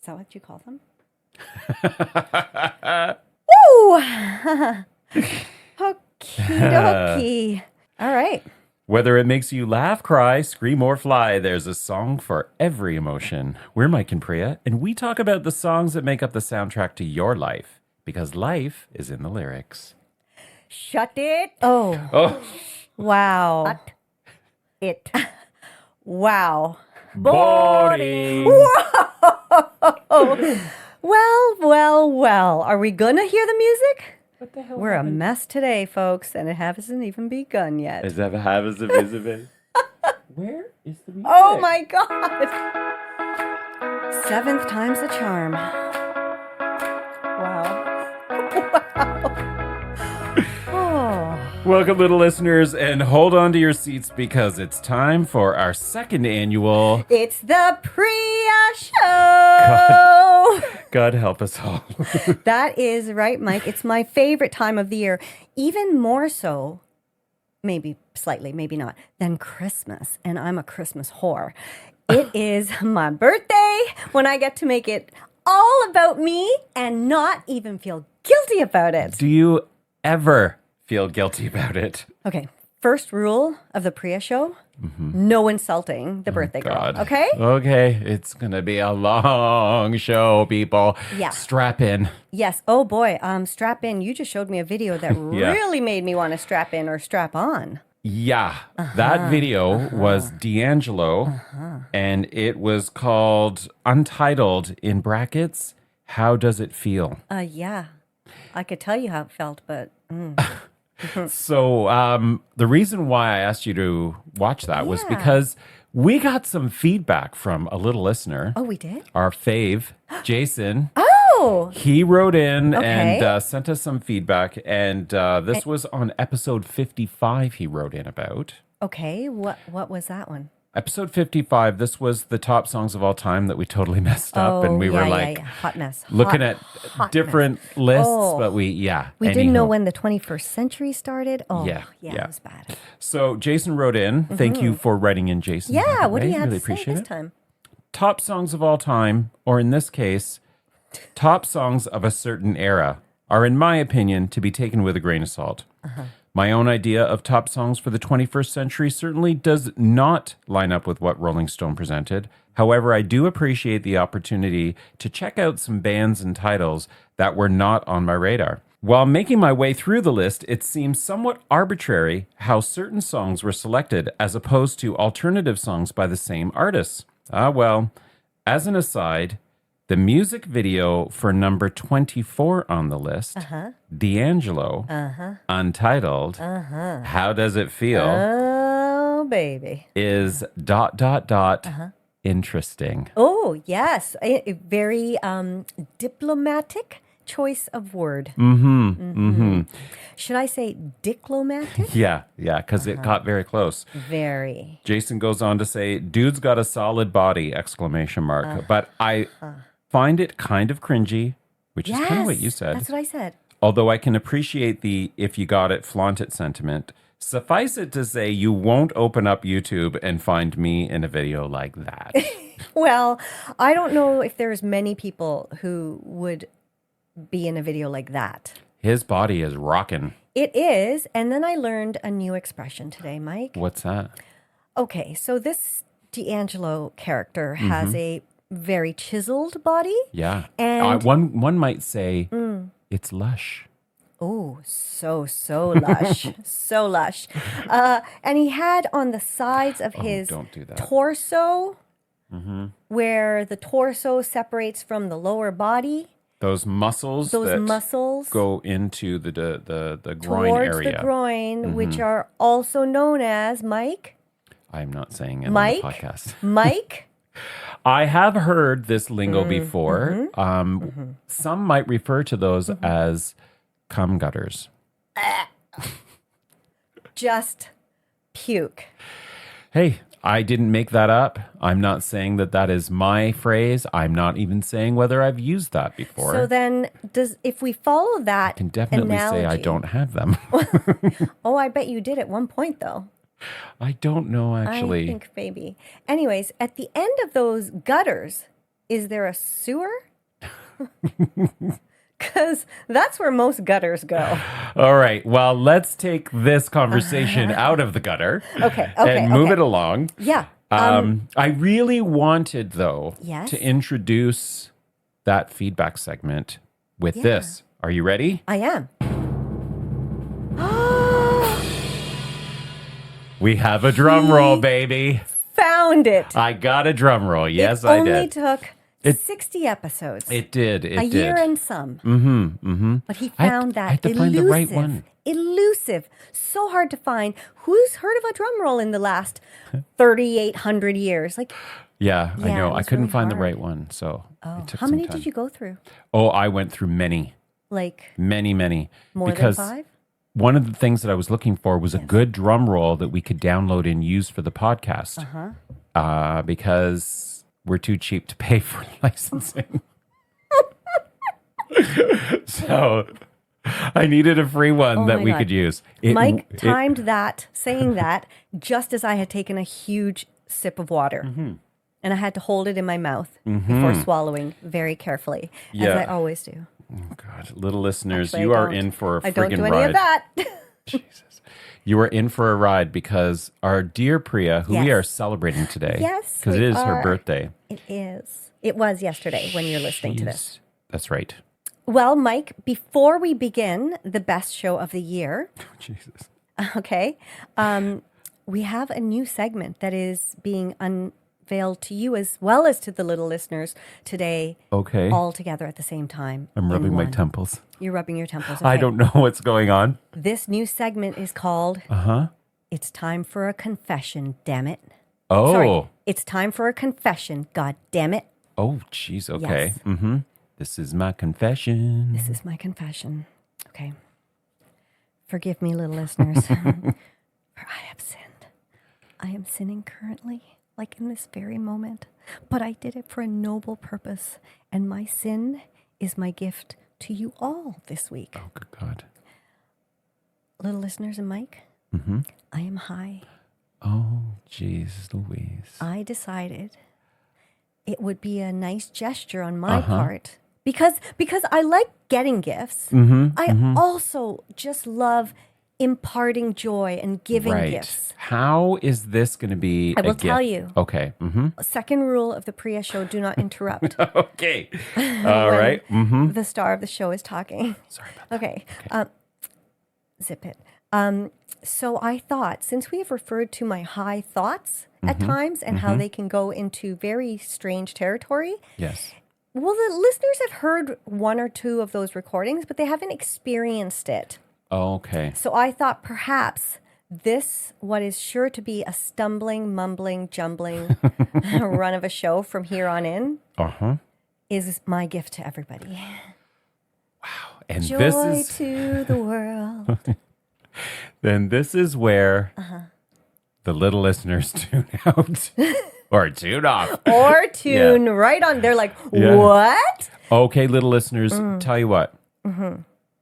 Is that what you call them? Woo! Okie dokie. All right. Whether it makes you laugh, cry, scream, or fly, there's a song for every emotion. We're Mike and Priya, and we talk about the songs that make up the soundtrack to your life, because life is in the lyrics. Shut it. Oh. Wow. Shut it. Wow. Boring. Whoa. Well. Are we going to hear the music? What the hell? We're a mess today, folks, and it hasn't even begun yet. Is that habits of visibility? Where is the music? Oh my God. Seventh time's the charm. Wow. Oh. Welcome, little listeners, and hold on to your seats because it's time for our second annual... It's the Priya Show! God help us all. That is right, Mike. It's my favorite time of the year. Even more so, maybe slightly, maybe not, than Christmas. And I'm a Christmas whore. It is my birthday when I get to make it all about me and not even feel guilty about it. Do you ever feel guilty about it? Okay, first rule of the Priya Show, no insulting the birthday girl, okay? Okay, it's going to be a long show, people. Yeah. Strap in. Yes, oh boy, strap in. You just showed me a video that really made me want to strap in or strap on. Yeah, that video was D'Angelo, and it was called Untitled, in brackets, How Does It Feel? Yeah, I could tell you how it felt, but... So the reason why I asked you to watch that was because we got some feedback from a little listener. Oh, we did? Our fave, Jason. Oh! He wrote in and sent us some feedback, and this was on episode 55 he wrote in about. Okay, what was that one? Episode 55, this was the top songs of all time that we totally messed up, and we were hot mess. Looking at different lists, but we didn't know when the 21st century started. Oh, yeah, it was bad. So Jason wrote in. Thank you for writing in, Jason. Yeah, what do you have really to say this time? Top songs of all time, or in this case, top songs of a certain era, are, in my opinion, to be taken with a grain of salt. My own idea of top songs for the 21st century certainly does not line up with what Rolling Stone presented. However, I do appreciate the opportunity to check out some bands and titles that were not on my radar. While making my way through the list, it seems somewhat arbitrary how certain songs were selected as opposed to alternative songs by the same artists. Well, as an aside, the music video for number 24 on the list, D'Angelo, Untitled, How Does It Feel? Oh, baby. Is ... interesting. Oh, yes. A very diplomatic choice of word. Should I say diplomatic? Yeah, because it got very close. Very. Jason goes on to say, dude's got a solid body, exclamation mark. But I find it kind of cringy, which is kind of what you said. That's what I said. Although I can appreciate the if you got it, flaunt it sentiment. Suffice it to say, you won't open up YouTube and find me in a video like that. Well, I don't know if there's many people who would be in a video like that. His body is rocking. It is. And then I learned a new expression today, Mike. What's that? Okay, so this D'Angelo character has a very chiseled body. Yeah. And one might say it's lush. Oh, so lush. So lush. And he had on the sides of his don't do that. torso, where the torso separates from the lower body. Those muscles go into the groin towards area. The groin, which are also known as, Mike? I'm not saying it on the podcast. Mike? I have heard this lingo before. Some might refer to those as cum gutters. Just puke. Hey, I didn't make that up. I'm not saying that is my phrase. I'm not even saying whether I've used that before. So then, if we follow that I can definitely say I don't have them. Oh, I bet you did at one point, though. I don't know, actually. I think maybe. Anyways, at the end of those gutters, is there a sewer? Because that's where most gutters go. All right. Well, let's take this conversation out of the gutter. Okay. And move it along. Yeah. I really wanted, though, Yes? to introduce that feedback segment with this. Are you ready? I am. We have a drum roll, baby. Found it. I got a drum roll. Yes, it I only did. took 60 episodes. It did. It a did. year and some. But he found that I had to find the right one. Elusive. So hard to find. Who's heard of a drum roll in the last 3,800 years? Like, Yeah, I know. it I was couldn't really find the hard. right one, so it took how some many time. did you go through? Oh, I went through many. Like Many. more because than 5? one of the things that I was looking for was a good drum roll that we could download and use for the podcast. Because we're too cheap to pay for licensing. So I needed a free one that my we God. could use. Mike timed saying that, just as I had taken a huge sip of water. And I had to hold it in my mouth before swallowing very carefully, as Yeah. I always do. Oh God, little listeners, Actually, you I are don't. in for a I don't friggin' do ride. any of that. Jesus. You are in for a ride because our dear Priya, who we Yes. are celebrating today, Yes, because it we is her are. birthday. It is. It was yesterday when you're listening to this. That's right. Well, Mike, before we begin the best show of the year, Jesus. okay, we have a new segment that is being unveiled to you as well as to the little listeners today, Okay. all together at the same time. I'm in rubbing my one. temples. You're rubbing your temples. I okay. don't know what's going on. This new segment is called It's Time for a Confession, damn it. Oh. Sorry, it's time for a confession, god damn it. Oh, jeez. Okay. Yes. This is my confession. This is my confession. Okay. Forgive me, little listeners, for I have sinned. I am sinning currently, like in this very moment, but I did it for a noble purpose, and my sin is my gift to you all this week. Oh, good God. Little listeners and Mike, I am high. Oh, jeez, Louise. I decided it would be a nice gesture on my part because I like getting gifts. I also just love imparting joy and giving gifts. How is this going to be I will a gift? tell you. Okay. Second rule of the Priya Show, do not interrupt Okay. All right. the star of the show is talking. Sorry about that. Okay. Zip it. So I thought, since we have referred to my high thoughts at times and how they can go into very strange territory, Yes. well, the listeners have heard one or two of those recordings, but they haven't experienced it. Okay. So I thought perhaps this, what is sure to be a stumbling, mumbling, jumbling run of a show from here on in, is my gift to everybody. And Joy this is to the world. then this is where the little listeners tune out or tune off. Or tune right on. They're like, Yeah. what? Okay, little listeners, tell you what.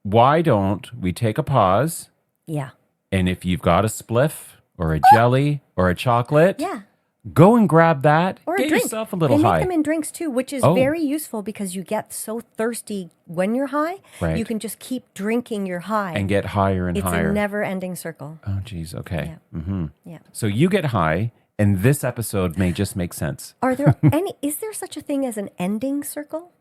Why don't we take a pause? Yeah. And if you've got a spliff or a jelly or a chocolate, Yeah. go and grab that. Or Get a drink. yourself a little they make high. them in drinks too, which is Oh. very useful because you get so thirsty when you're high. Right. You can just keep drinking your high. And get higher and it's higher. a never-ending circle. Oh, geez. Okay. Yeah. So you get high, and this episode may just make sense. Are there is there such a thing as an ending circle?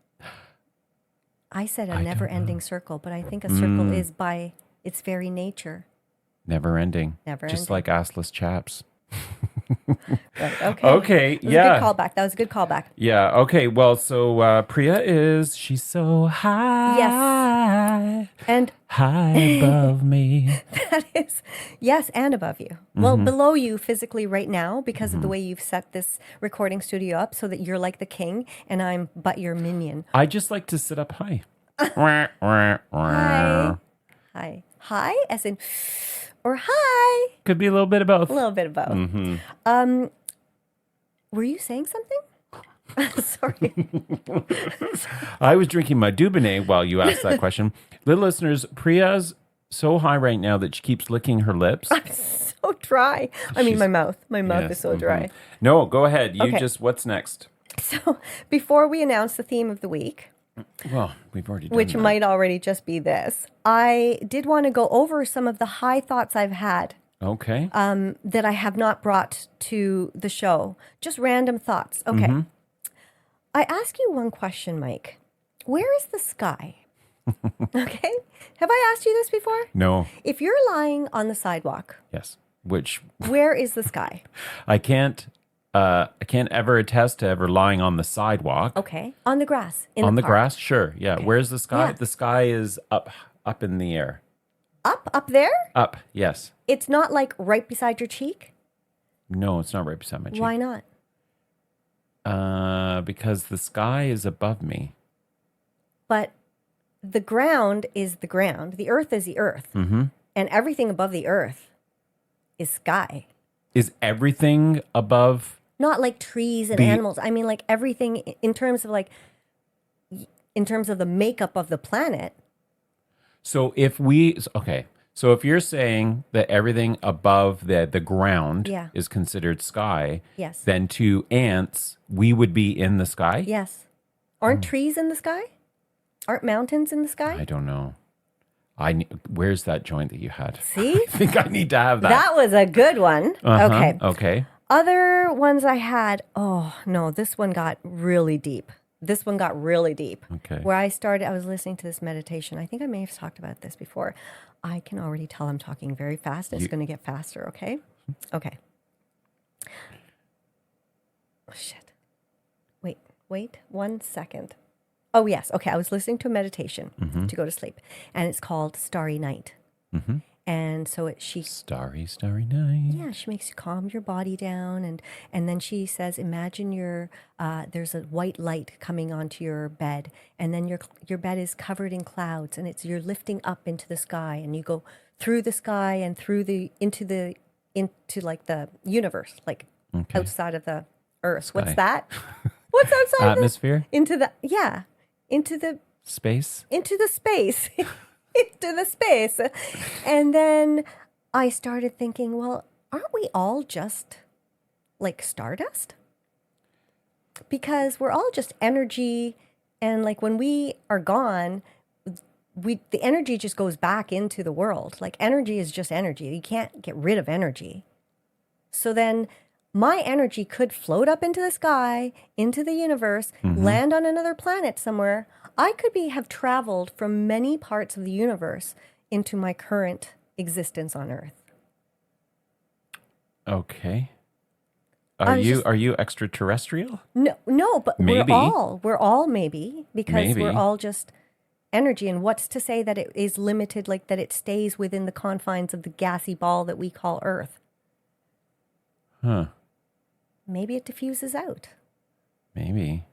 I said a never-ending circle, but I think a circle is by its very nature. Never ending. Never Just ending. like assless chaps. Right, okay. Okay. That was Yeah. a good callback. That was a good callback. Yeah. Okay. Well, so Priya she's so high. Yes. And High above me. that is, yes, and above you. Well, below you physically right now because of the way you've set this recording studio up so that you're like the king and I'm but your minion. I just like to sit up high. Hi. Hi. Hi, as in, or hi. Could be a little bit of both. A little bit of both. Were you saying something? Sorry. I was drinking my Dubonnet while you asked that question. Little listeners, Priya's so high right now that she keeps licking her lips. I'm so dry. I mean, my mouth. My mouth Yes, is so dry. No, go ahead. You Okay. just, what's next? So before we announce the theme of the week, Well, we've already done which that. might already just be this, I did want to go over some of the high thoughts I've had Okay. that I have not brought to the show. Just random thoughts. Okay. I ask you one question, Mike. Where is the sky? Okay. Have I asked you this before? No. If you're lying on the sidewalk, Yes. Which where is the sky? I can't ever attest to ever lying on the sidewalk. Okay. On the grass. In On the park. grass? Sure. Yeah. Okay. Where's the sky? Yeah. The sky is up in the air. Up there? Up. Yes. It's not like right beside your cheek? No, it's not right beside my cheek. Why not? Because the sky is above me. But the ground is the ground. The earth is the earth. Mm-hmm. And everything above the earth is sky. Is everything above? Not like trees and The- animals. I mean like everything in terms of the makeup of the planet. So if you're saying that everything above the ground Yeah. is considered sky, Yes. then to ants, we would be in the sky? Yes. Aren't trees in the sky? Aren't mountains in the sky? I don't know. Where's that joint that you had? See? I think I need to have that. That was a good one. Uh-huh. Okay. Okay. Other ones I had, oh no, this one got really deep. Okay. Where I was listening to this meditation. I think I may have talked about this before. I can already tell I'm talking very fast. It's going to get faster, okay? Okay. Oh, shit. Wait 1 second. Oh, yes. Okay. I was listening to a meditation to go to sleep, and it's called Starry Night. Mm-hmm. And so she Starry, starry night. Yeah, she makes you calm your body down, and then she says, imagine there's a white light coming onto your bed, and then your bed is covered in clouds, and you're lifting up into the sky, and you go through the sky and into like the universe, like outside of the earth. Sky. What's that? What's outside Atmosphere? into the Space? into the space. Into the space. And then I started thinking, well, aren't we all just like stardust? Because we're all just energy, and like when we are gone, the energy just goes back into the world. Like energy is just energy. You can't get rid of energy. So then my energy could float up into the sky, into the universe, land on another planet somewhere. I could have traveled from many parts of the universe into my current existence on Earth. Okay. Are you extraterrestrial? No, but Maybe. we're all maybe, because Maybe. we're all just energy. And what's to say that it is limited, like that it stays within the confines of the gassy ball that we call Earth? Huh. Maybe it diffuses out. Maybe.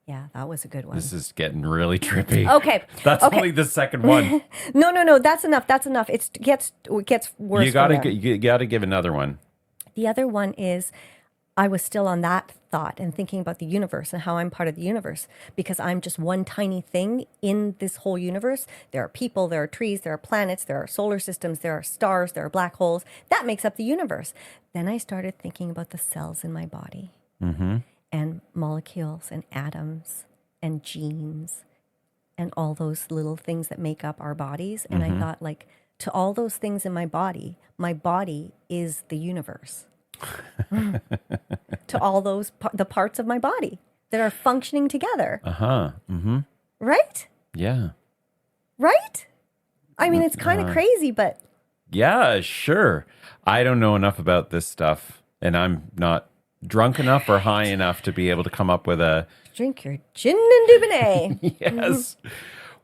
Yeah, that was a good one. This is getting really trippy. Okay. That's okay. only the second one. No. That's enough. It gets worse. You gotta give another one. The other one is, I was still on that thought and thinking about the universe and how I'm part of the universe, because I'm just one tiny thing in this whole universe. There are people, there are trees, there are planets, there are solar systems, there are stars, there are black holes. That makes up the universe. Then I started thinking about the cells in my body, and molecules and atoms and genes and all those little things that make up our bodies. And I thought, like, to all those things in my body is the universe. To all those the parts of my body that are functioning together. Right? Yeah. Right? I mean, it's kind of crazy, but Yeah, sure. I don't know enough about this stuff, and I'm not drunk enough or high enough to be able to come up with a drink your gin and Dubonnet. yes.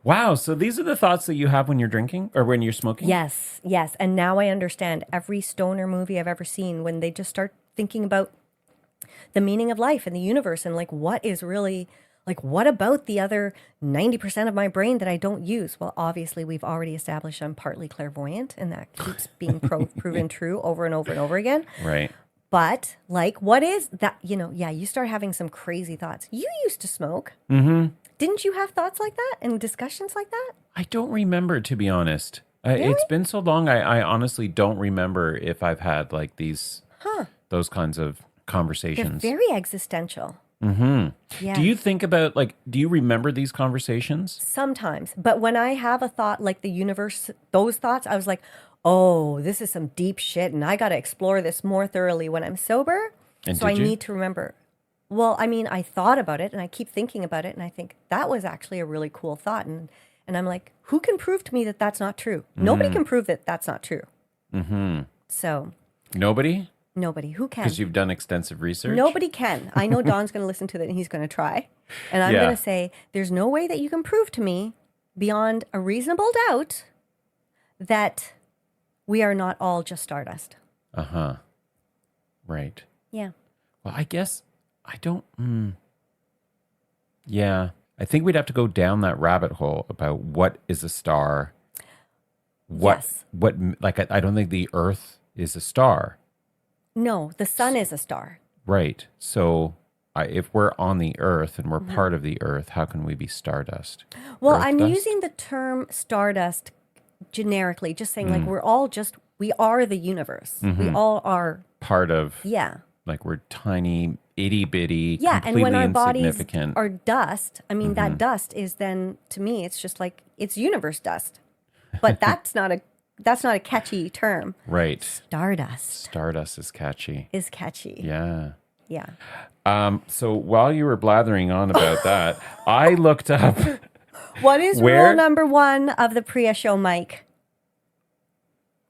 Wow. So these are the thoughts that you have when you're drinking or when you're smoking? Yes. And now I understand every stoner movie I've ever seen, when they just start thinking about the meaning of life and the universe, and like what is really, like, what about the other 90% of my brain that I don't use? Well, obviously we've already established I'm partly clairvoyant, and that keeps being proven true over and over and over again. Right. But like, what is that? You start having some crazy thoughts. You used to smoke. Didn't you have thoughts like that and discussions like that? I don't remember, to be honest. Really? It's been so long. I honestly don't remember if I've had like those kinds of They're conversations. very existential. Yeah. Do you think about, like, do you remember these conversations? Sometimes. But when I have a thought like the universe, those thoughts, I was like, oh, this is some deep shit. And I got to explore this more thoroughly when I'm sober. And so I did you? need to remember. Well, I mean, I thought about it and I keep thinking about it. And I think that was actually a really cool thought. And I'm like, who can prove to me that that's not true? Nobody can prove that that's not true. So Nobody? nobody. Who can? Because you've done extensive research? Nobody can. I know Don's going to listen to it and he's going to try. And I'm Yeah. going to say, there's no way that you can prove to me beyond a reasonable doubt that we are not all just stardust. Uh-huh. Right. Yeah. Well, I guess I don't... Yeah. I think we'd have to go down that rabbit hole about what is a star. Yes. I don't think the Earth is a star. No, the sun is a star. Right. So if we're on the Earth and we're part of the Earth, how can we be stardust? Well, Earth I'm dust? using the term stardust generically, just saying like we are the universe. We all are. Part of, Yeah. like, we're tiny, itty bitty, Yeah. And completely when our bodies insignificant. are dust, I mean, that dust is then, to me, it's just like, it's universe dust. But that's not a catchy term. Right. Stardust Stardust is catchy. is catchy. Yeah. Yeah. So while you were blathering on about that, I looked up. What is Where- rule number 1 of the Priya Show, Mike?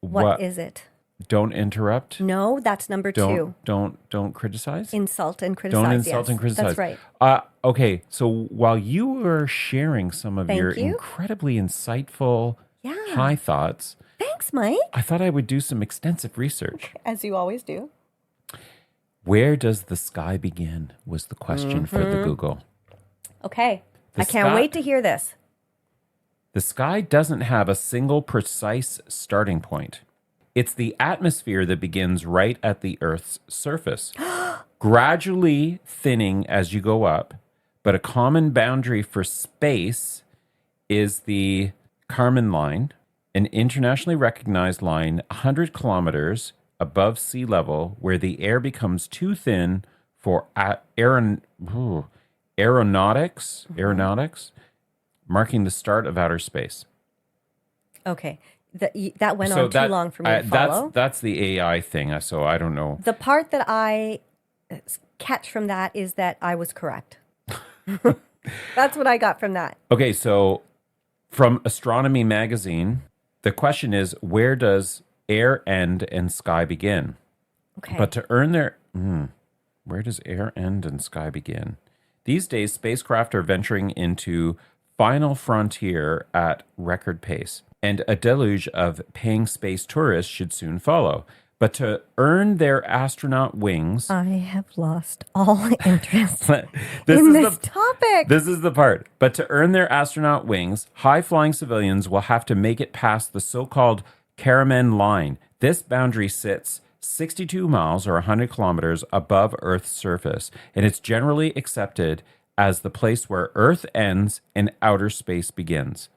What is it? Don't interrupt. No, that's number 2. Don't criticize. Insult and criticize. Don't insult yes. and criticize. That's right. Okay. So while you were sharing some of Thank your you. incredibly insightful Yeah. high thoughts, Thanks, Mike. I thought I would do some extensive research. As you always do. Where does the sky begin? Was the question for the Google. Okay. The I can't sky- wait to hear this. The sky doesn't have a single precise starting point. It's the atmosphere that begins right at the Earth's surface, gradually thinning as you go up. But a common boundary for space is the Kármán line, an internationally recognized line 100 kilometers above sea level where the air becomes too thin for aeronautics, marking the start of outer space. Okay. That went on too long for me to follow. That's the AI thing, so I don't know. The part that I catch from that is that I was correct. That's what I got from that. Okay, so from Astronomy Magazine, the question is, where does air end and sky begin? Okay. But to earn their... where does air end and sky begin? These days, spacecraft are venturing into final frontier at record pace, and a deluge of paying space tourists should soon follow. But to earn their astronaut wings... I have lost all interest this in is this topic. This is the part. But to earn their astronaut wings, high-flying civilians will have to make it past the so-called Kármán line. This boundary sits 62 miles or 100 kilometers above Earth's surface, and it's generally accepted as the place where Earth ends and outer space begins.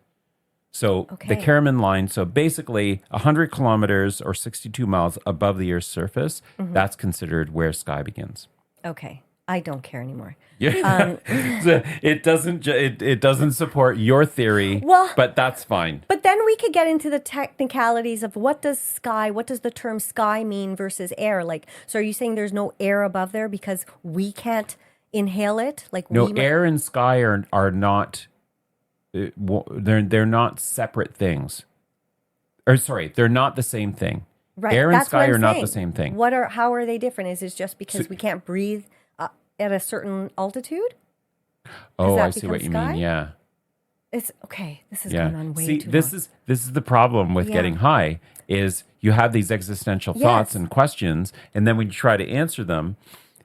So the Okay. Kármán line, so basically 100 kilometers or 62 miles above the Earth's surface, that's considered where sky begins. Okay. I don't care anymore. Yeah, So it doesn't support your theory, Well- but that's fine. But then we could get into the technicalities of what does the term sky mean versus air? Like, so are you saying there's no air above there because we can't inhale it? Like, No, we might- air and sky are not. They're not separate things. Or sorry, they're not the same thing. Right. Air and That's what sky I'm are not saying. the same thing. How are they different? Is it just because we can't breathe at a certain altitude? Oh, that I see what you become sky? mean. Yeah. It's okay. This is Yeah. going on way See, too this long. is the problem with Yeah. getting high is you have these existential thoughts Yes. and questions, and then when you try to answer them,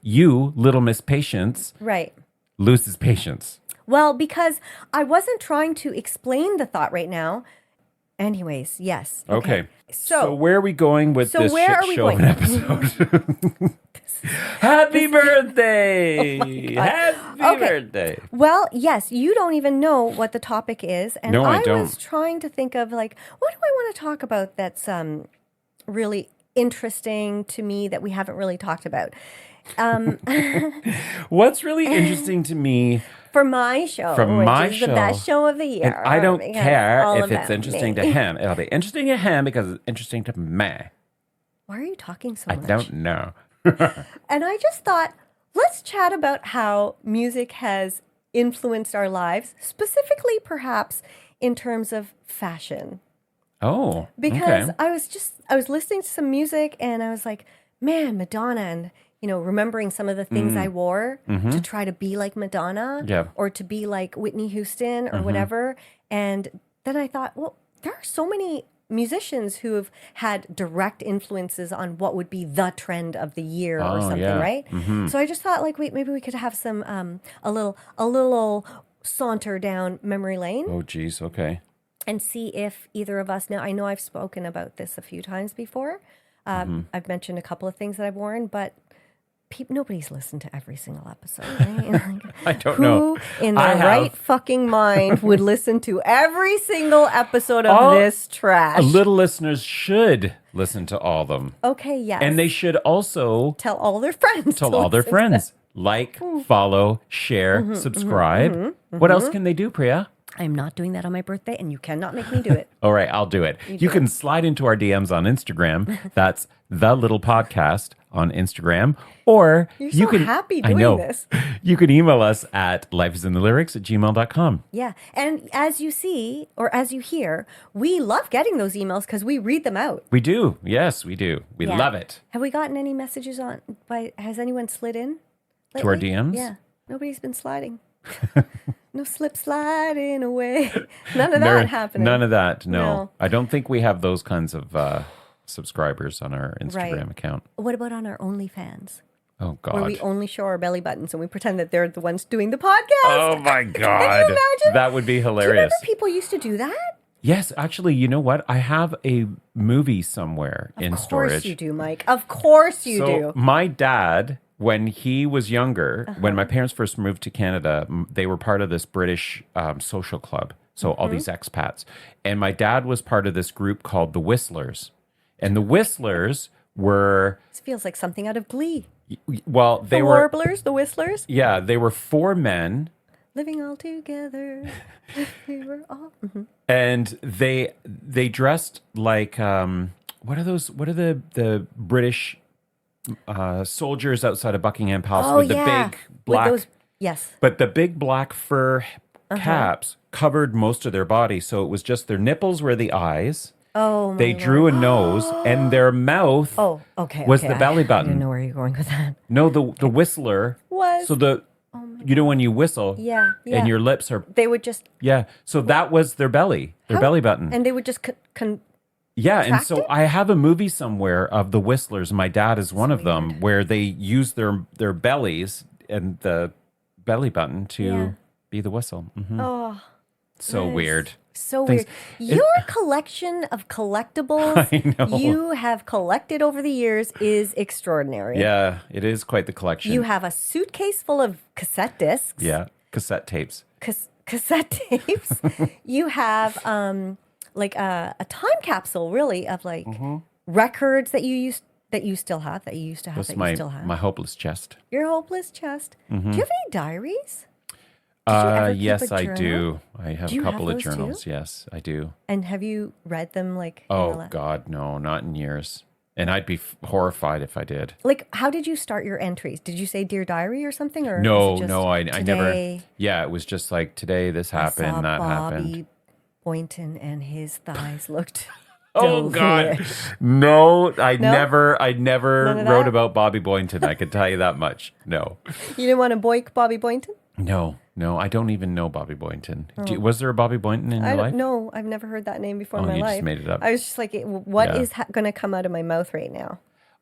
you, little Miss Patience, Right. loses patience. Well, because I wasn't trying to explain the thought right now. Anyways, yes. Okay. So where are we going with so this where shit are we show of an episode? Happy birthday! Happy Okay. birthday! well, yes, you don't even know what the topic is. And No, I was don't. trying to think of like, what do I want to talk about that's really interesting to me that we haven't really talked about? What's really interesting to me For my show, from which my is show, the best show of the and year. I don't because care all if it's about interesting me. to him. It'll be interesting to him because it's interesting to me. Why are you talking so I much? don't know. And I just thought, let's chat about how music has influenced our lives, specifically perhaps in terms of fashion. Oh, Because okay. I was listening to some music and I was like, man, Madonna, and remembering some of the things I wore to try to be like Madonna Yeah. or to be like Whitney Houston or whatever. And then I thought, well, there are so many musicians who have had direct influences on what would be the trend of the year or something, yeah. right? So I just thought, like, wait, maybe we could have some a little saunter down memory lane Oh, geez. Okay. and see if either of us. Now, I know I've spoken about this a few times before. I've mentioned a couple of things that I've worn, but nobody's listened to every single episode, right? Like, I don't know. who in I their have. right fucking mind would listen to every single episode of this trash? Little listeners should listen to all of them. Okay, yes. And they should also tell all their friends. tell to all their listen to friends. Like, follow, share, subscribe. What else can they do, Priya? I'm not doing that on my birthday, and you cannot make me do it. All right, I'll do it. You can slide into our DMs on Instagram. That's The Little Podcast on Instagram. Or You're you so can, happy I doing know. this. You can email us at lifeisinthelyrics@gmail.com. Yeah. And as you see, or as you hear, we love getting those emails because we read them out. We do. Yes, we do. We Yeah. love it. Have we gotten any messages has anyone slid in To our lately? DMs? Yeah. Nobody's been sliding. No slip sliding away. None of that happening. None of that. No. No. I don't think we have those kinds of subscribers on our Instagram Right. account. What about on our OnlyFans? Oh, God. Where we only show our belly buttons and we pretend that they're the ones doing the podcast. Oh, my God. imagine? That would be Do you hilarious. remember people used to do that? Yes, actually, you know what? I have a movie somewhere in Of storage. course you do, Mike. Of course you So do. my dad, when he was younger, when my parents first moved to Canada, they were part of this British social club. So all these expats. And my dad was part of this group called the Whistlers. And the Whistlers were, This feels like something out of Glee. well, they The were, Warblers, the Whistlers, yeah, they were 4 men. living all together. We were all. And they dressed like what are the British soldiers outside of Buckingham Palace Oh, with yeah. the big black With those, yes. but the big black fur caps covered most of their body, so it was just their nipples were the eyes. Oh, my They drew a nose and their mouth Oh, okay. was okay. the belly I didn't button. know where you're going with that. No, the whistler Was. so the you know when you whistle Yeah, yeah. and your lips are They would just. so that was their belly belly button. And they would just. Yeah, and Tracked so it? I have a movie somewhere of the Whistlers. My dad is one of them, where they use their bellies and the belly button to Yeah. be the whistle. Mhm. Oh. So nice. weird. So Things- weird. Your collection of collectibles I know. you have collected over the years is extraordinary. Yeah, it is quite the collection. You have a suitcase full of cassette discs. yeah, cassette tapes. Cassette tapes. You have like a time capsule, really, of like records that you still have, that you used to have, That's that my you still have. my hopeless chest. Your hopeless chest. Do you have any diaries? you ever keep Yes, a I journal? do. I have Do a you couple have of those too? journals. Yes, I do. And have you read them like? in the Oh God, no, not in years. And I'd be horrified if I did. Like, how did you start your entries? Did you say Dear Diary or something? Or No, was it just no, I never. today Yeah, it was just like today this I happened, saw that happened. Bobby Boynton and his thighs looked. Oh God, delish. no! I No? never None of wrote that? about Bobby Boynton. I can tell you that much. No, You didn't want to boink Bobby Boynton? no. I don't even know Bobby Boynton. Was there a Bobby Boynton in your life? No, I've never heard that name before Oh, in my you life. just made it up. I was just like, what Yeah. is going to come out of my mouth right now?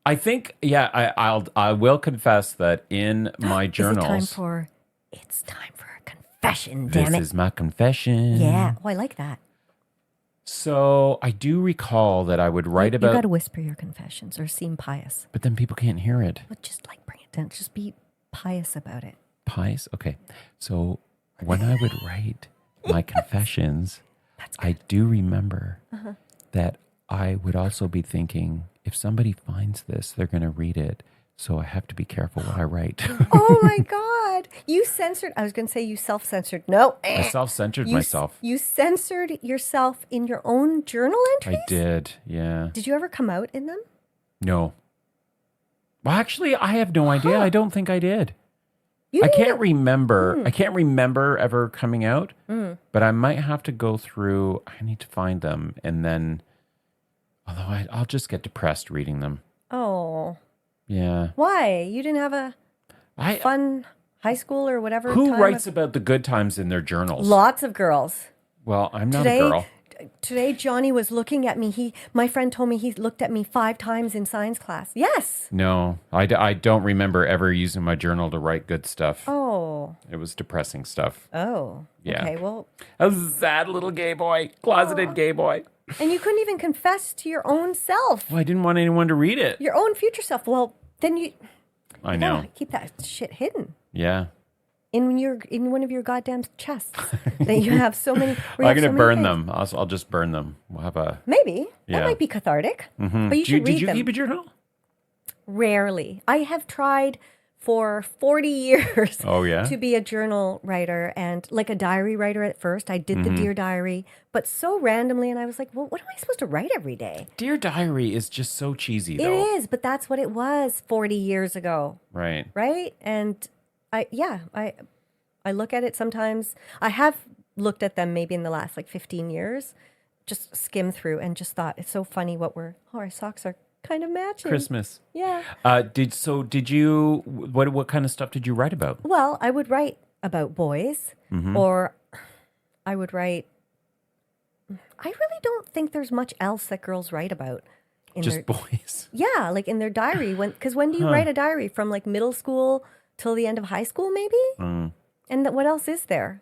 I think, yeah, I will confess that in my journals, It's time for a confession, this damn it. is my confession. Yeah. Oh, I like that. So I do recall that I would write You about, got to whisper your confessions or seem pious. but then people can't hear it. But just like bring it down. Just be pious about it. Pies? Okay. So when I would write my confessions, I do remember that I would also be thinking, if somebody finds this, they're going to read it. So I have to be careful what I write. Oh my God. You censored. I was going to say you self-censored. No. I self-censored You myself. You censored yourself in your own journal entries? I did, yeah. Did you ever come out in them? No. Well, actually, I have no idea. I don't think I did. I didn't can't remember. I can't remember ever coming out, but I might have to go through. I need to find them, and then, although I'll just get depressed reading them. Oh. Yeah. Why? You didn't have a fun high school or whatever? Who writes about the good times in their journals? Lots of girls. Well, I'm not a girl. Today, Johnny was looking at me. My friend told me he looked at me 5 times in science class. Yes. No, I don't remember ever using my journal to write good stuff. Oh. It was depressing stuff. Oh. Yeah. Okay, well. I was a sad little gay boy, closeted gay boy. And you couldn't even confess to your own self. Well, I didn't want anyone to read it. Your own future self. Well, then you know. gotta keep that shit hidden. Yeah. In one of your goddamn chests that you have so many. I'm going to burn them. I'll just burn them. We'll have a... Maybe. Yeah. That might be cathartic. Mm-hmm. But you should read them. Did you keep a journal? Rarely. I have tried for 40 years Oh, yeah? to be a journal writer and like a diary writer at first. I did the Dear Diary, but so randomly. And I was like, well, what am I supposed to write every day? Dear Diary is just so cheesy, though. It is, but that's what it was 40 years ago. Right. Right? And I look at it sometimes. I have looked at them maybe in the last like 15 years, just skim through and just thought it's so funny our socks are kind of matching. Christmas. Yeah. Did you, what kind of stuff did you write about? Well, I would write about boys or I would write, I really don't think there's much else that girls write about. Just boys. Yeah, like in their diary. Because when do you write a diary? From like middle school till the end of high school, maybe? And what else is there?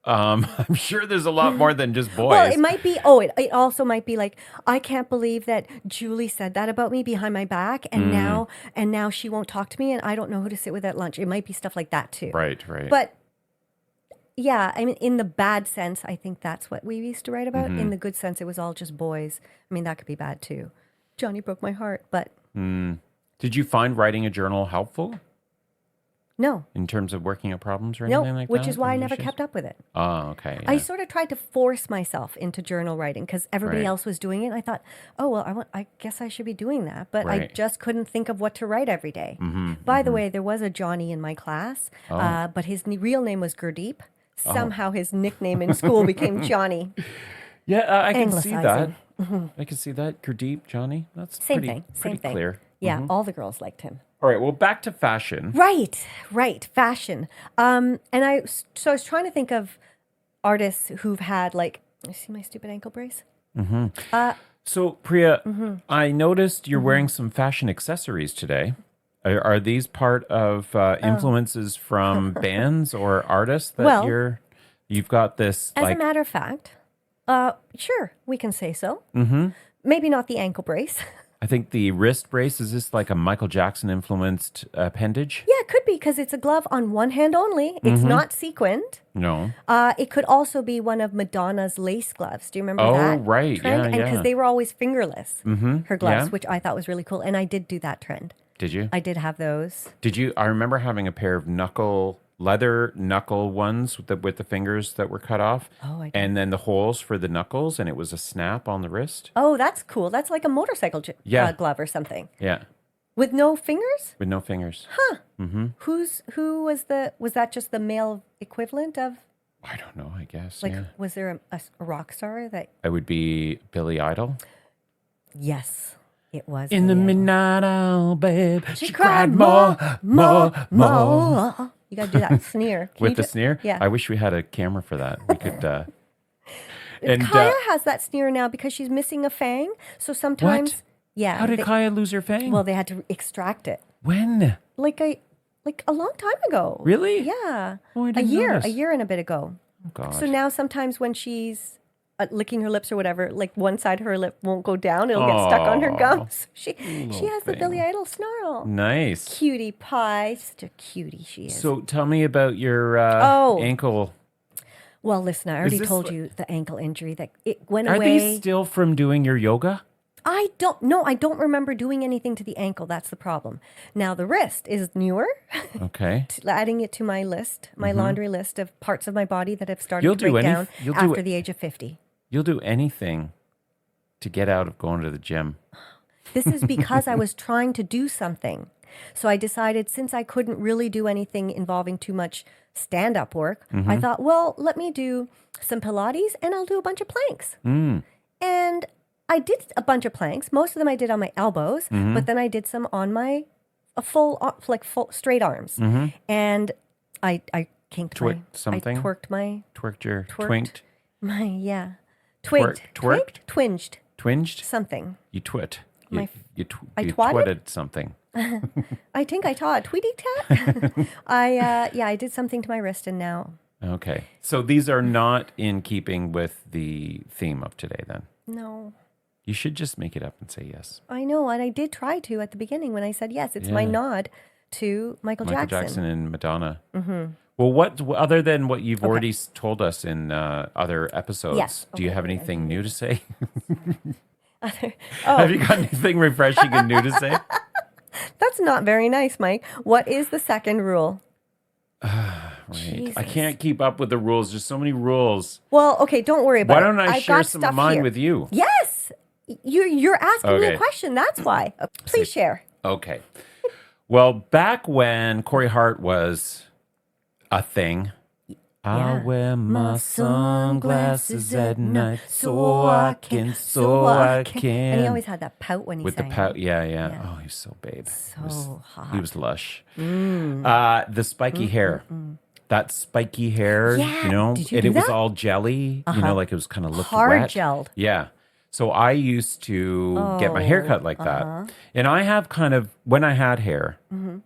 I'm sure there's a lot more than just boys. Well, it might be, it also might be like, I can't believe that Julie said that about me behind my back and now she won't talk to me and I don't know who to sit with at lunch. It might be stuff like that too. Right. But yeah, I mean, in the bad sense, I think that's what we used to write about. In the good sense, it was all just boys. I mean, that could be bad too. Johnny broke my heart, but... Did you find writing a journal helpful? No. In terms of working out problems or anything like that? Which is why I never kept up with it. Oh, okay. Yeah. I sort of tried to force myself into journal writing because everybody else was doing it. And I thought, oh, well, I guess I should be doing that. But I just couldn't think of what to write every day. By the way, there was a Johnny in my class, but his real name was Gurdeep. Somehow his nickname in school became Johnny. Yeah, I can see that. I can see that. Gurdeep, Johnny. That's pretty clear. Yeah, all the girls liked him. All right, well, back to fashion. Right, fashion. And I was trying to think of artists who've had like, you see my stupid ankle brace? So, Priya, I noticed you're wearing some fashion accessories today. Are these part of influences from bands or artists that you've got this? As a matter of fact, sure, we can say so. Maybe not the ankle brace. I think the wrist brace, is this like a Michael Jackson influenced appendage? Yeah, it could be because it's a glove on one hand only. It's not sequined. No. It could also be one of Madonna's lace gloves. Do you remember that? Oh, right. Trend? Yeah, and because they were always fingerless, her gloves, Yeah. which I thought was really cool. And I did do that trend. Did you? I did have those. Did you? I remember having a pair of leather knuckle ones with the fingers that were cut off. Oh, I did. And then the holes for the knuckles, and it was a snap on the wrist. Oh, that's cool. That's like a motorcycle glove or something. Yeah. With no fingers? With no fingers. Huh. Who was that just the male equivalent of? I don't know, I guess. Like, yeah. was there a rock star that? It would be Billy Idol. Yes, it was. In the Billy Idol. midnight hour, babe, She cried more. You got to do that sneer. With the sneer? Yeah. I wish we had a camera for that. We could. And Kaya has that sneer now because she's missing a fang. So sometimes, What? yeah. How did Kaya lose her fang? Well, they had to extract it When? like a long time ago. Really? Yeah. Oh, I a didn't year, notice. a year and a bit ago. Oh, God. So now sometimes when she's licking her lips or whatever, like one side of her lip won't go down; it'll get stuck on her Aw. gums. She has the thing. Billy Idol snarl. Nice. Cutie pie, such a cutie she is. So tell me about your ankle. Well, listen, I already this told li- you the ankle injury that it went Are away. these still from doing your yoga? I don't know. I don't remember doing anything to the ankle. That's the problem. Now the wrist is newer. Okay. Adding it to my list, my laundry list of parts of my body that have started You'll to do break down you'll do after it. the age of 50. You'll do anything to get out of going to the gym. This is because I was trying to do something. So I decided since I couldn't really do anything involving too much stand-up work, I thought, well, let me do some Pilates and I'll do a bunch of planks. And I did a bunch of planks. Most of them I did on my elbows, but then I did some on my full straight arms. And I kinked something? I twerked my... Twinked? My, yeah. Twigged. Twerked? Twinged. Twinged? Something. You twit. I You twatted? twitted something. I think I taught Tweety tat. I did something to my wrist and now... Okay. So these are not in keeping with the theme of today then? No. You should just make it up and say yes. I know, and I did try to at the beginning when I said yes. It's my nod to Michael Jackson. And Madonna. Well, what other than what you've already told us in other episodes, do you have anything new to say? Have you got anything refreshing and new to say? That's not very nice, Mike. What is the second rule? Right. I can't keep up with the rules. There's so many rules. Well, okay, don't worry about it. Why don't I I've share got some stuff of mine here. with you? Yes. You're asking me a question. That's why. Please share. Okay. Well, back when Corey Hart was a thing, I wear my sunglasses at night so I can. And he always had that pout when he With sang. the pout, yeah. Oh, he's so babe. So hot. He was lush. The spiky hair. That spiky hair, Yeah. you know, Did you and do it was that? all jelly, you know, like it was kind of looked Hard wet. gelled. Yeah. So I used to get my hair cut like that. And I have kind of, when I had hair,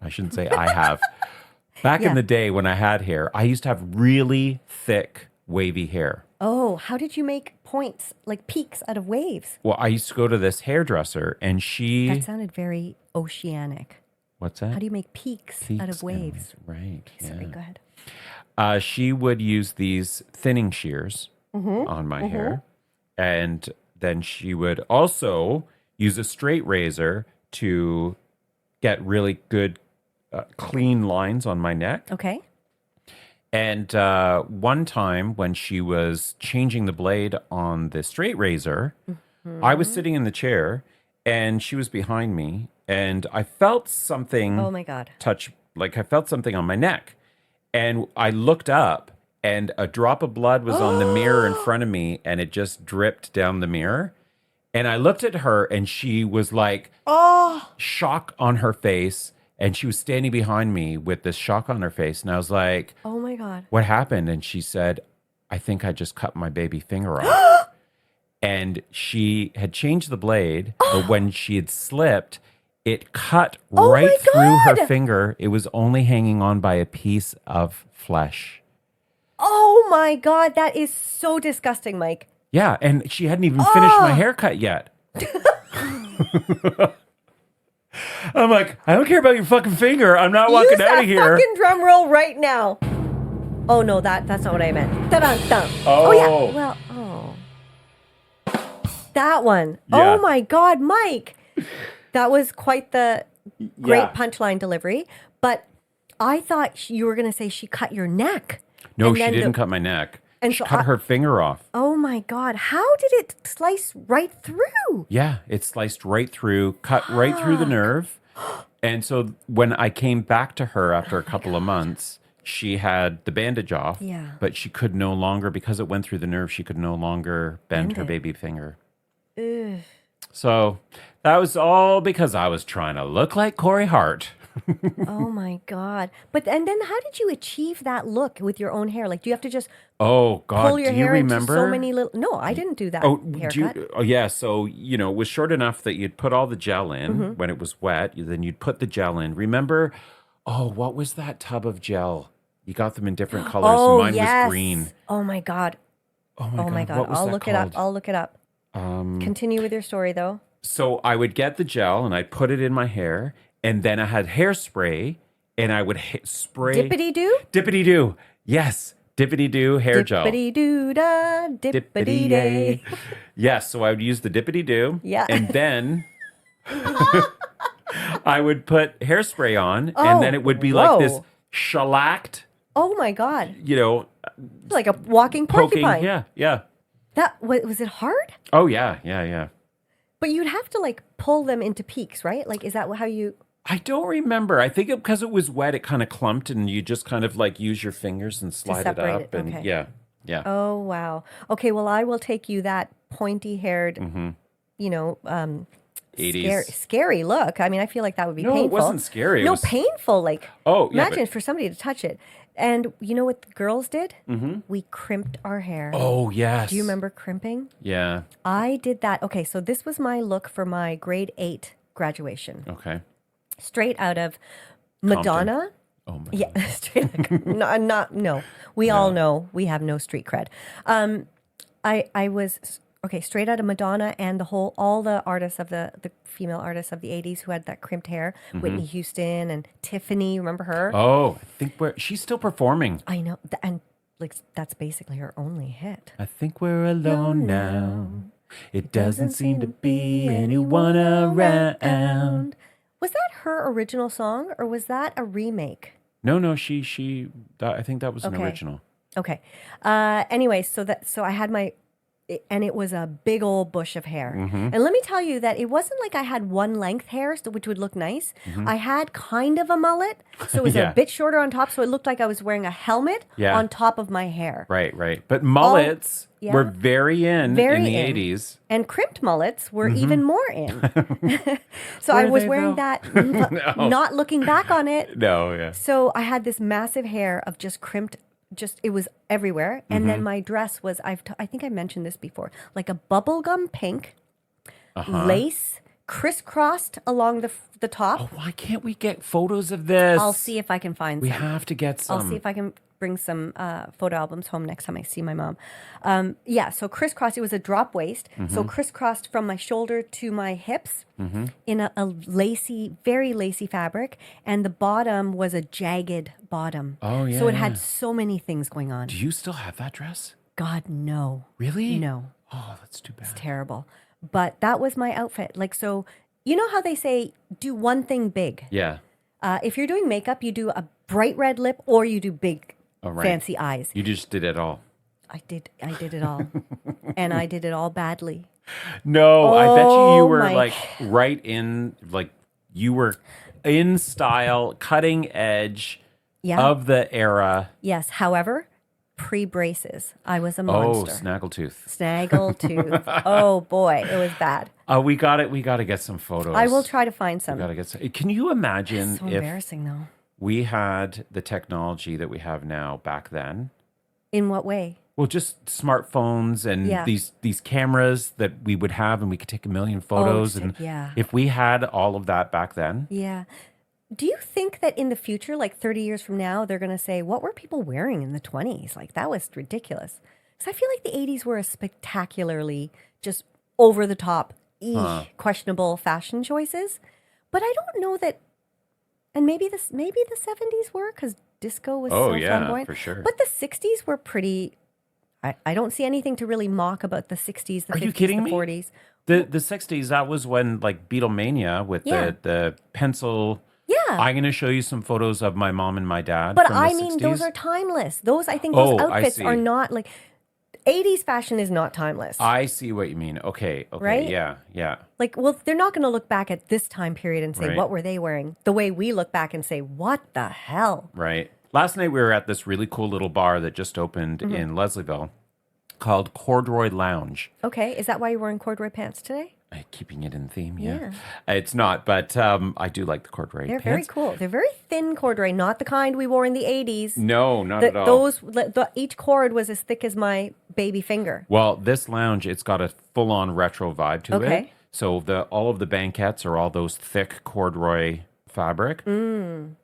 I shouldn't say I have. Back in the day when I had hair, I used to have really thick, wavy hair. Oh, how did you make points, like peaks out of waves? Well, I used to go to this hairdresser and she... That sounded very oceanic. What's that? How do you make peaks out of waves? Right. Sorry, go ahead. She would use these thinning shears on my hair. And then she would also use a straight razor to get really good, clean lines on my neck. Okay. And one time when she was changing the blade on the straight razor, I was sitting in the chair and she was behind me and I felt something Oh my God. touch, like I felt something on my neck. And I looked up and a drop of blood was on the mirror in front of me and it just dripped down the mirror. And I looked at her and she was like, shock on her face. And she was standing behind me with this shock on her face. And I was like, Oh my God. what happened? And she said, I think I just cut my baby finger off. And she had changed the blade, but when she had slipped, it cut right my through her God. finger. It was only hanging on by a piece of flesh. Oh my God. That is so disgusting, Mike. Yeah, and she hadn't even finished my haircut yet. I'm like, I don't care about your fucking finger. I'm not walking Use out that of here. fucking drum roll right now. Oh no, that's not what I meant. Da-dun-dun. Oh. Yeah. Well, that one. Yeah. Oh my God, Mike. That was quite the great Yeah. punchline delivery. But I thought you were going to say she cut your neck. No, And she then didn't cut my neck. and She so cut her finger off. Oh my God. How did it slice right through? Yeah, it sliced right through, cut right through the nerve. And so when I came back to her after a couple of months, she had the bandage off. Yeah. But she could no longer, because it went through the nerve, she could no longer bend her baby finger. Ugh. So that was all because I was trying to look like Corey Hart. Oh my God. And then how did you achieve that look with your own hair? Like, do you have to just Oh, God, pull your do you hair into remember? so many little... No, I didn't do that haircut. Yeah. So, you know, it was short enough that you'd put all the gel in when it was wet. Then you'd put the gel in. Remember, what was that tub of gel? You got them in different colors. Oh, Mine yes. was green. Oh my God. Oh Oh my God. What was I'll that look it up. called? I'll look it up. Continue with your story, though. So I would get the gel and I'd put it in my hair. And then I had hairspray and I would spray. Dippity-doo? Dippity-doo. Yes. Dippity-doo hair gel. Dippity-doo-da, dippity-day. Yes, so I would use the dippity-doo. Yeah. And then I would put hairspray on, and then it would be like this whoa. shellacked, Oh my God. like Like a walking poking. porcupine. Yeah. That was it hard? Oh, yeah. But you'd have to like pull them into peaks, right? Like, is that how you? I don't remember. I think because it was wet, it kind of clumped, and you just kind of like use your fingers and slide it separate up. it, And okay. yeah. Oh wow. Okay, well I will take you that pointy-haired, you know, 80s. scary look. I mean, I feel like that would be No, painful. it wasn't scary. It No, was painful. Like, Oh, yeah, imagine but- for somebody to touch it. And you know what the girls did? Mm-hmm. We crimped our hair. Oh, yes. Do you remember crimping? Yeah. I did that. Okay, so this was my look for my grade 8 graduation. Okay. Straight out of Madonna. Oh my. Yeah, straight. No. We all know we have no street cred. I was straight out of Madonna and all the artists of the female artists of the 80s who had that crimped hair, Whitney Houston and Tiffany. Remember her? Oh, I think she's still performing. I know, and like that's basically her only hit. I think we're alone now. It doesn't seem to be anyone around. Was that her original song or was that a remake? No, she. I think that was an Okay. original. Okay. Anyway, so I had and it was a big old bush of hair. Mm-hmm. And let me tell you that it wasn't like I had one length hair, which would look nice. Mm-hmm. I had kind of a mullet, so it was Yeah. a bit shorter on top, so it looked like I was wearing a helmet Yeah. on top of my hair. Right. But mullets yeah. were very in Very the in. 80s. And crimped mullets were even more in. So Were I was they, wearing though? that, not looking back on it. No, yeah. So I had this massive hair of just crimped, it was everywhere. And then my dress was, I think I mentioned this before, like a bubblegum pink, lace, crisscrossed along the top. Oh, why can't we get photos of this? I'll see if I can find We some. have to get some. I'll see if I can bring some photo albums home next time I see my mom. So crisscrossed, it was a drop waist. So crisscrossed from my shoulder to my hips in a lacy, very lacy fabric. And the bottom was a jagged bottom. Oh, yeah, So it yeah. had so many things going on. Do you still have that dress? God, no. Really? No. Oh, that's too bad. Terrible. But that was my outfit. Like, so, you know how they say, do one thing big. Yeah. If you're doing makeup, you do a bright red lip or you do big right. fancy eyes. You just did it all. I did it all. And I did it all badly. No, I bet you Oh, were my- like right in, like you were in style, cutting edge Yeah. of the era. Yes. However, pre-braces, I was a Oh, monster. snaggletooth. Snaggletooth. Oh boy, it was bad. We got it. We got to get some photos. I will try to find We some. got to get some. Can you imagine So if embarrassing though. we had the technology that we have now back then? In what way? Well, just smartphones and Yeah. these cameras that we would have, and we could take a million photos. And yeah. if we had all of that back then, Yeah. Do you think that in the future, like 30 years from now, they're going to say, what were people wearing in the 20s? Like, that was ridiculous. Because I feel like the 80s were a spectacularly just over the top, questionable fashion choices. But I don't know that, and maybe the 70s were because disco was so flamboyant. for sure. But the 60s were pretty, I don't see anything to really mock about the 60s, the Are 50s, you kidding the me? 40s. The 60s, that was when like Beatlemania with Yeah. the pencil. Yeah. I'm going to show you some photos of my mom and my dad. But from the I mean, 60s. those are timeless. I think those Oh, I outfits see. are not like 80s fashion is not timeless. I see what you mean. Okay. Right? Yeah. Like, well, they're not going to look back at this time period and say, Right. what were they wearing? The way we look back and say, what the hell? Right. Last night we were at this really cool little bar that just opened Mm-hmm. in Leslieville called Corduroy Lounge. Okay, is that why you're wearing corduroy pants today? Keeping it in theme, yeah. It's not, but I do like the corduroy They're pants. very cool. They're very thin corduroy, not the kind we wore in the 80s. No, not at all. Each cord was as thick as my baby finger. Well, this lounge, it's got a full-on retro vibe to it. Okay. So all of the banquettes are all those thick corduroy fabric.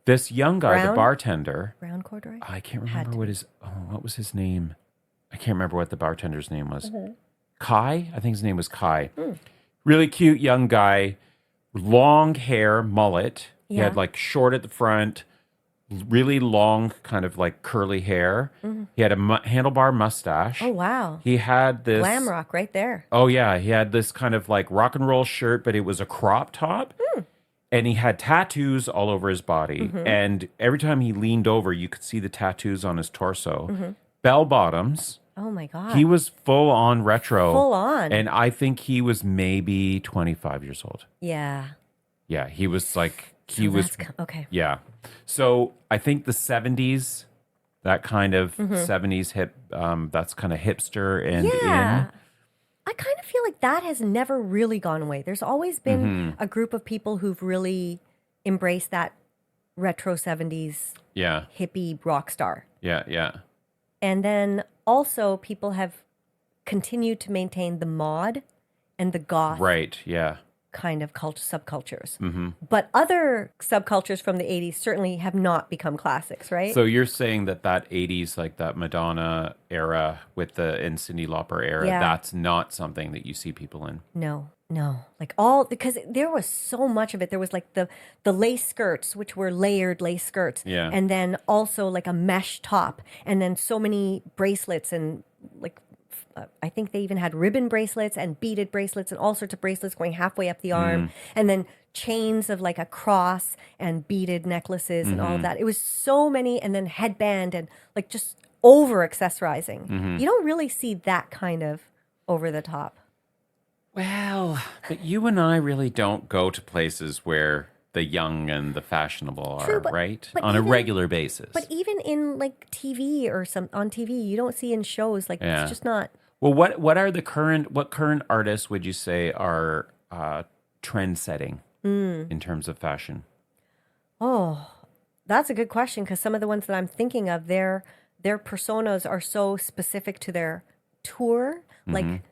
This young guy, the Brown? bartender, Brown corduroy? I can't remember what was his name? I can't remember what the bartender's name was. Kai? I think his name was Kai. Really cute young guy, long hair, mullet. He Yeah. had like short at the front, really long, kind of like curly hair. He had a handlebar mustache. Oh, wow. He had this Glam rock right there. Oh yeah, he had this kind of like rock and roll shirt, but it was a crop top. And he had tattoos all over his body. And every time he leaned over, you could see the tattoos on his torso. Bell bottoms. Oh, my God. He was full on retro. Full on. And I think he was maybe 25 years old. Yeah. Yeah, he was like, Okay. yeah. So I think the 70s, that kind of 70s hip, that's kind of hipster and Yeah. in. I kind of feel like that has never really gone away. There's always been a group of people who've really embraced that retro 70s Yeah, hippie rock star. yeah. And then also people have continued to maintain the mod and the goth Right, yeah. kind of subcultures. But other subcultures from the 80s certainly have not become classics, right? So you're saying that 80s, like that Madonna era with and Cyndi Lauper era, Yeah. that's not something that you see people in? No. Like because there was so much of it. There was like the lace skirts, which were layered lace skirts. Yeah. And then also like a mesh top. And then so many bracelets and like, I think they even had ribbon bracelets and beaded bracelets and all sorts of bracelets going halfway up the arm. And then chains of like a cross and beaded necklaces and all of that. It was so many. And then headband and like just over accessorizing. You don't really see that kind of over the top. Well, but you and I really don't go to places where the young and the fashionable are, True, but- right? but On a even- regular basis. But even in like TV or on TV, you don't see in shows like Yeah. it's just not. Well, what current artists would you say are trend setting in terms of fashion? Oh, that's a good question because some of the ones that I'm thinking of, their personas are so specific to their tour, like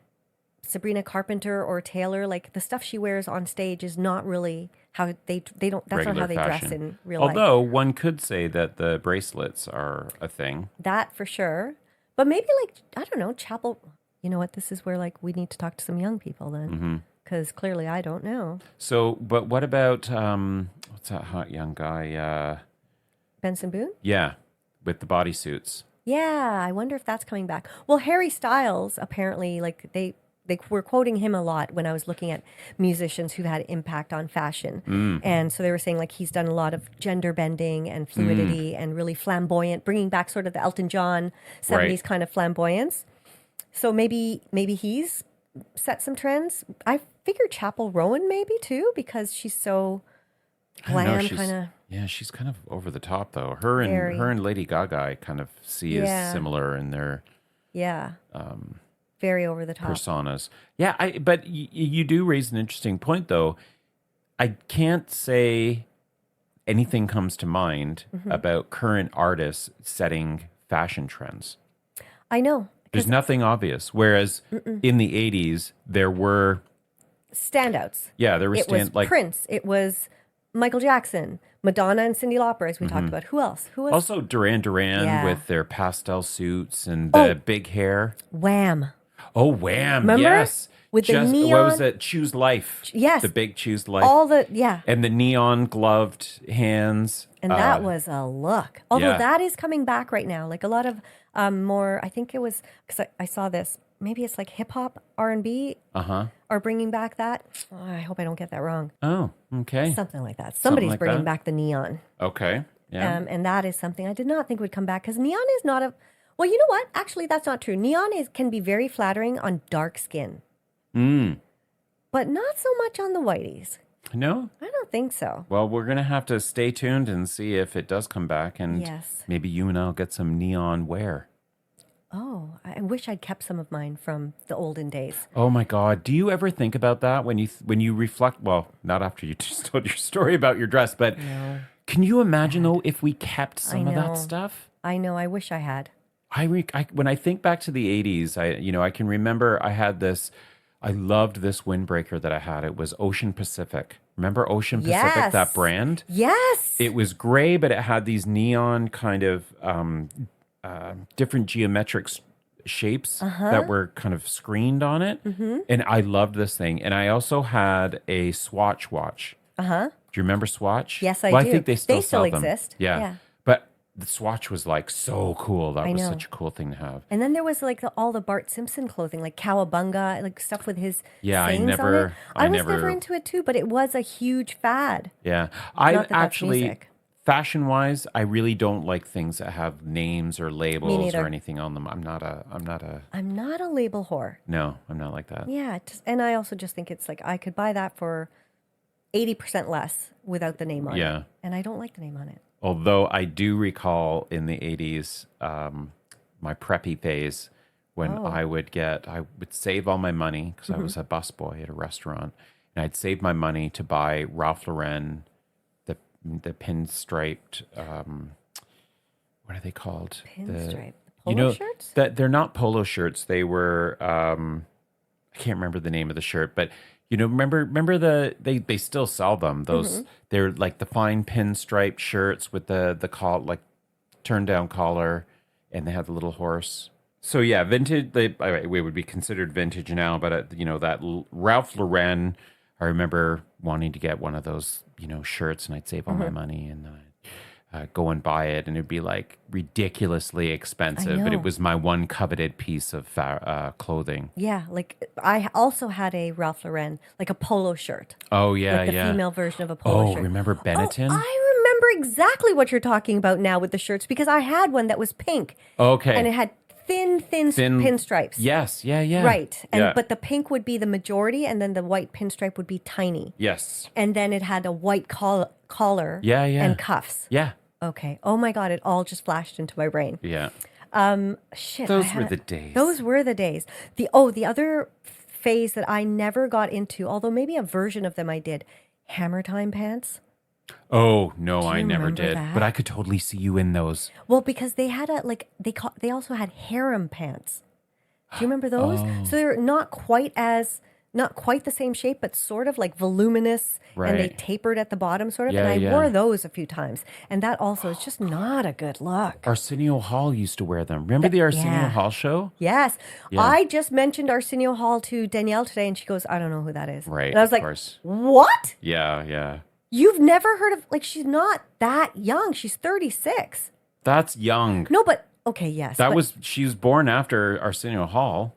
Sabrina Carpenter or Taylor. Like the stuff she wears on stage is not really how they don't. That's Regular not how they fashion. dress in real life. Although one could say that the bracelets are a thing. That for sure. But maybe like I don't know, Chapel. You know what? This is where like we need to talk to some young people then, because clearly I don't know. So, but what about what's that hot young guy? Benson Boone. Yeah, with the bodysuits. Yeah, I wonder if that's coming back. Well, Harry Styles apparently, like they were quoting him a lot when I was looking at musicians who've had impact on fashion, and so they were saying like he's done a lot of gender bending and fluidity and really flamboyant, bringing back sort of the Elton John '70s Right. kind of flamboyance. So maybe he's set some trends. I figured Chapel Rowan maybe too because she's so I don't know, glam she's- kind of. Yeah, she's kind of over the top though. Her Very. and Lady Gaga, I kind of see Yeah. as similar in their Yeah. Very over the top. personas. Yeah, but you do raise an interesting point though. I can't say anything comes to mind about current artists setting fashion trends. I know. There's nothing obvious. Whereas in the 80s, there were, Standouts. there It was Prince. It was Michael Jackson, Madonna, and Cyndi Lauper, as we talked about. Who else? Who was also Duran Duran Yeah. with their pastel suits and the big hair. Wham? Oh, Wham! Remember? Yes, With the What was neon- it? Choose Life. Yes. the big Choose Life. All the and the neon gloved hands. and that was a look. Although yeah. that is coming back right now. Like a lot of more. I think it was because I saw this. Maybe it's like hip hop R&B are bringing back that. Oh, I hope I don't get that wrong. Oh, okay. Something like that. Somebody's like bringing that. back the neon. Okay. Yeah. And that is something I did not think would come back because neon is not a. Well, you know what? Actually, that's not true. Neon can be very flattering on dark skin, but not so much on the whiteys. No? I don't think so. Well, we're going to have to stay tuned and see if it does come back. And Yes. maybe you and I'll get some neon wear. Oh, I wish I'd kept some of mine from the olden days. Oh my God! Do you ever think about that when you reflect? Well, not after you just told your story about your dress, but can you imagine though if we kept some of know. that stuff? I know. I wish I had. When I think back to the 80s, I can remember I had this. I loved this windbreaker that I had. It was Ocean Pacific. Remember Ocean Pacific, Yes. that brand? Yes. It was gray, but it had these neon kind of different geometric shapes that were kind of screened on it. And I loved this thing. And I also had a Swatch watch. Do you remember Swatch? Yes, I well, do. I think they still sell them. exist. Yeah. Yeah. But the swatch was like so cool. That I was know. such a cool thing to have. And then there was like all the Bart Simpson clothing, like Cowabunga, like stuff with his Yeah, I sayings on it. never- I I was never- never into it too, but it was a huge fad. Yeah. Not that that's music. Fashion wise, I really don't like things that have names or labels neither. or anything on them. I'm not a I'm not a label whore. no, I'm not like that. Yeah, and I also just think it's like I could buy that for 80% less without the name on it. Yeah. And I don't like the name on it. Although I do recall in the 80s, my preppy phase when Oh. I would save all my money because Mm-hmm. I was a busboy at a restaurant, and I'd save my money to buy Ralph Lauren, the pinstriped, what are they called? Pinstripe. You Polo know, shirts? that they're not polo shirts. They were, I can't remember the name of the shirt, but you know, remember they still sell them. Those they're like the fine pinstriped shirts with the like turned down collar, and they had the little horse. So yeah, vintage. We would be considered vintage now, but you know that Ralph Lauren. I remember wanting to get one of those, you know, shirts, and I'd save all my money and go and buy it, and it'd be like ridiculously expensive. But know. it was my one coveted piece of clothing. Yeah, like I also had a Ralph Lauren, like a polo shirt. Oh yeah, Like the yeah. female version of a polo Oh, shirt. remember Benetton? Oh, I remember exactly what you're talking about now with the shirts because I had one that was pink. Okay. And it had thin pinstripes. Yes, yeah. Right. And yeah. but the pink would be the majority and then the white pinstripe would be tiny. Yes. And then it had a white collar Yeah. and cuffs. Yeah. Okay. Oh my God, it all just flashed into my brain. Yeah. Shit. Those were the days. Those were the days. The other phase that I never got into, although maybe a version of them I did, hammer time pants. Oh, no, I you never remember did. that? But I could totally see you in those. Well, because they had they also had harem pants. Do you remember those? So they're not quite the same shape, but sort of like voluminous, and they Right. tapered at the bottom, sort of. Yeah, and I yeah. wore those a few times, and that also is just not a good look. Arsenio Hall used to wear them. Remember the Arsenio yeah. Hall show? Yes, Yeah. I just mentioned Arsenio Hall to Danielle today, and she goes, "I don't know who that is." Right, and I was of like, course. "What? Yeah. You've never heard of she's not that young. She's 36. That's young. No, but okay, yes, She was born after Arsenio Hall.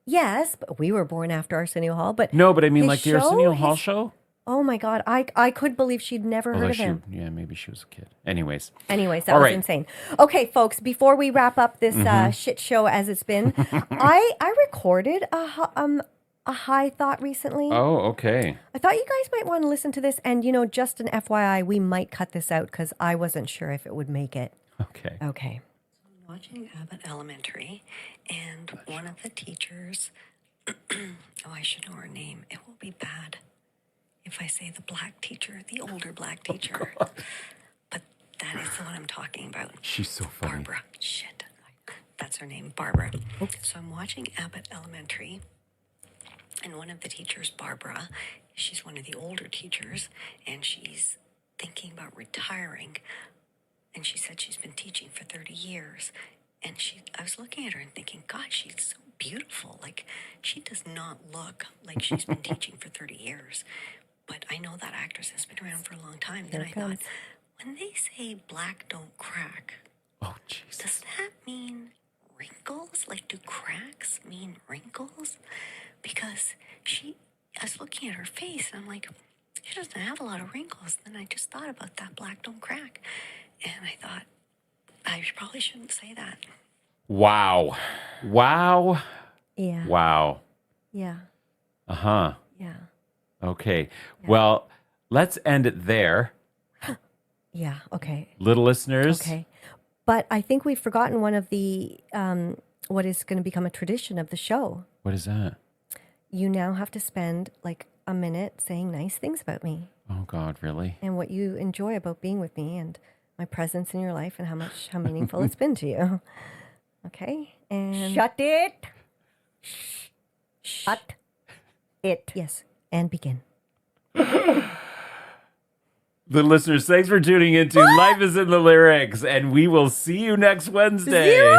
yes, but we were born after Arsenio Hall. But No, but I mean his like the show, Arsenio Hall his- show? Oh my God, I could believe she'd never heard Although of him. maybe she was a kid. Anyways. Anyways, that All was right. insane. Okay, folks, before we wrap up this shit show as it's been, I recorded a high thought recently. Oh, okay. I thought you guys might want to listen to this, and just an FYI, we might cut this out because I wasn't sure if it would make it. Okay. Okay. Watching Abbott Elementary, and one of the teachers, oh, I should know her name. It will be bad if I say the black teacher, the older black teacher. But that is the one I'm talking about. She's so funny. Barbara. Shit. That's her name, Barbara. So I'm watching Abbott Elementary, and one of the teachers, Barbara, she's one of the older teachers, and she's thinking about retiring. And she said she's been teaching for 30 years. And I was looking at her and thinking, God, she's so beautiful. Like, she does not look like she's been teaching for 30 years. But I know that actress has been around for a long time. Then I thought, when they say black don't crack, Oh, Jesus. does that mean wrinkles? Like, do cracks mean wrinkles? Because I was looking at her face and I'm like, she doesn't have a lot of wrinkles. Then I just thought about that black don't crack. And I thought, I probably shouldn't say that. Wow. Yeah. Wow. Yeah. Uh-huh. Yeah. Okay. Well, let's end it there. Yeah. Okay. Little listeners. Okay. But I think we've forgotten one of the what is going to become a tradition of the show. What is that? You now have to spend like a minute saying nice things about me Oh, God, really? and what you enjoy about being with me and my presence in your life and how meaningful it's been to you. Okay? And shut it. Shut it. Yes. And begin. The listeners, thanks for tuning into Life is in the Lyrics, and we will see you next Wednesday. 0?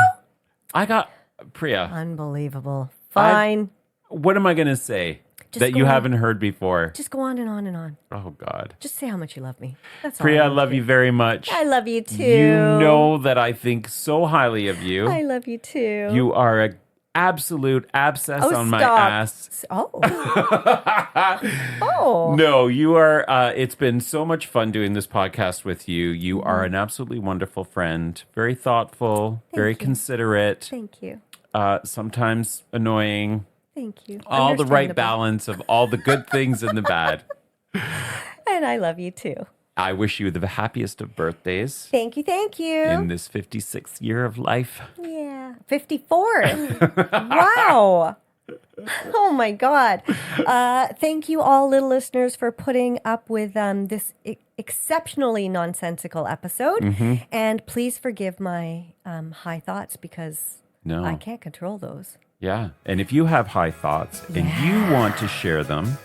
I got Priya. Unbelievable. Fine. What am I going to say? that you haven't heard before. Just go on and on and on. Oh, God. Just say how much you love me. That's all. Priya, I love you very much. I love you too. You know that I think so highly of you. I love you too. You are a absolute abscess on my stop. ass. Oh. Oh. No, you are. It's been so much fun doing this podcast with you. You are an absolutely wonderful friend, very thoughtful, very considerate. Thank you. Sometimes annoying. Thank you. All the right Understandable. balance of all the good things and the bad. And I love you too. I wish you the happiest of birthdays Thank you. Thank you. in this 56th year of life. Yeah. 54. Wow. Oh my God. Thank you all, little listeners, for putting up with this exceptionally nonsensical episode. And please forgive my high thoughts because No. I can't control those. Yeah. And if you have high thoughts and you want to share them,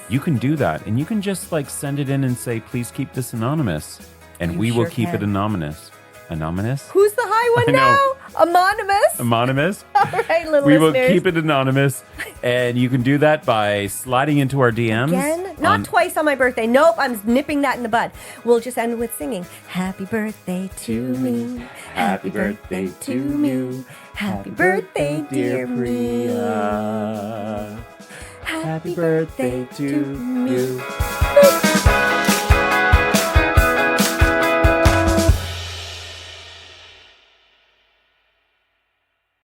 you can do that. And you can just like send it in and say, please keep this anonymous. And we will sure keep it can. anonymous. Anonymous? Who's the high one I know. now? Anonymous? Anonymous? All right, little We will listeners. keep it anonymous. And you can do that by sliding into our DMs. Again? Not twice on my birthday. Nope, I'm nipping that in the bud. We'll just end with singing. Happy birthday to me. Happy birthday to me. Happy birthday, dear Priya. Happy birthday to you.